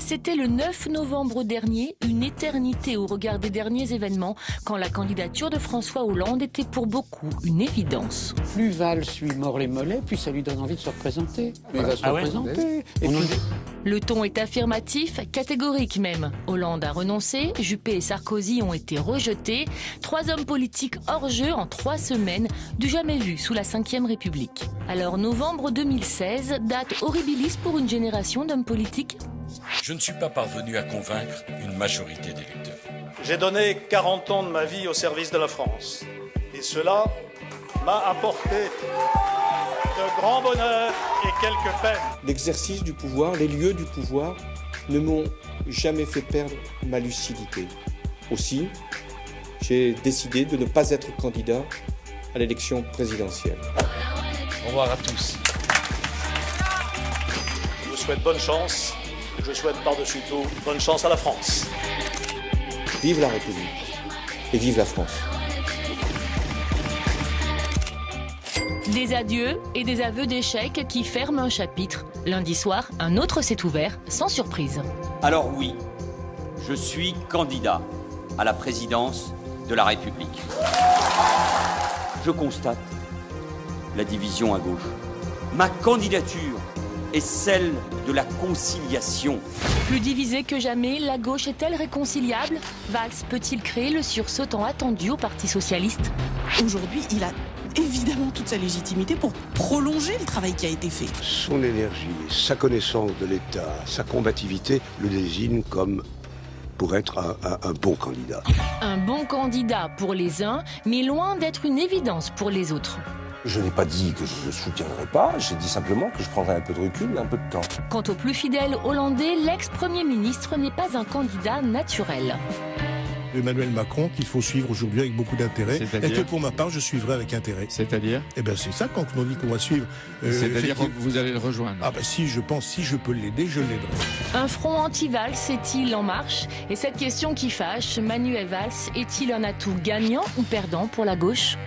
C'était le 9 novembre dernier, une éternité au regard des derniers événements, quand la candidature de François Hollande était pour beaucoup une évidence. Plus Valls lui mord les mollets, plus ça lui donne envie de se représenter. Mais il va se représenter. Et puis... Le ton est affirmatif, catégorique même. Hollande a renoncé, Juppé et Sarkozy ont été rejetés. 3 hommes politiques hors jeu en 3 semaines, du jamais vu sous la Ve République. Alors novembre 2016, date horribilis pour une génération d'hommes politiques. Je ne suis pas parvenu à convaincre une majorité d'électeurs. J'ai donné 40 ans de ma vie au service de la France. Et cela m'a apporté de grands bonheurs et quelques peines. L'exercice du pouvoir, les lieux du pouvoir ne m'ont jamais fait perdre ma lucidité. Aussi, j'ai décidé de ne pas être candidat à l'élection présidentielle. Au revoir à tous. Je vous souhaite bonne chance. Je souhaite par-dessus tout bonne chance à la France. Vive la République et vive la France. Des adieux et des aveux d'échec qui ferment un chapitre. Lundi soir, un autre s'est ouvert, sans surprise. Alors oui, je suis candidat à la présidence de la République. Je constate la division à gauche. Ma candidature est celle de la conciliation. Plus divisée que jamais, la gauche est-elle réconciliable? Valls peut-il créer le sursaut tant attendu au Parti socialiste? Aujourd'hui, il a évidemment toute sa légitimité pour prolonger le travail qui a été fait. Son énergie, sa connaissance de l'État, sa combativité le désignent comme pour être un bon candidat. Un bon candidat pour les uns, mais loin d'être une évidence pour les autres. Je n'ai pas dit que je ne le soutiendrais pas, j'ai dit simplement que je prendrais un peu de recul et un peu de temps. Quant au plus fidèle hollandais, l'ex-premier ministre n'est pas un candidat naturel. Emmanuel Macron qu'il faut suivre aujourd'hui avec beaucoup d'intérêt et que pour ma part je suivrai avec intérêt. C'est-à-dire ? Eh bien c'est ça quand on dit qu'on va suivre. C'est-à-dire que vous allez le rejoindre ? Ah ben si je pense, si je peux l'aider, je l'aiderai. Un front anti-Valls est-il en marche? Et cette question qui fâche, Manuel Valls est-il un atout gagnant ou perdant pour la gauche?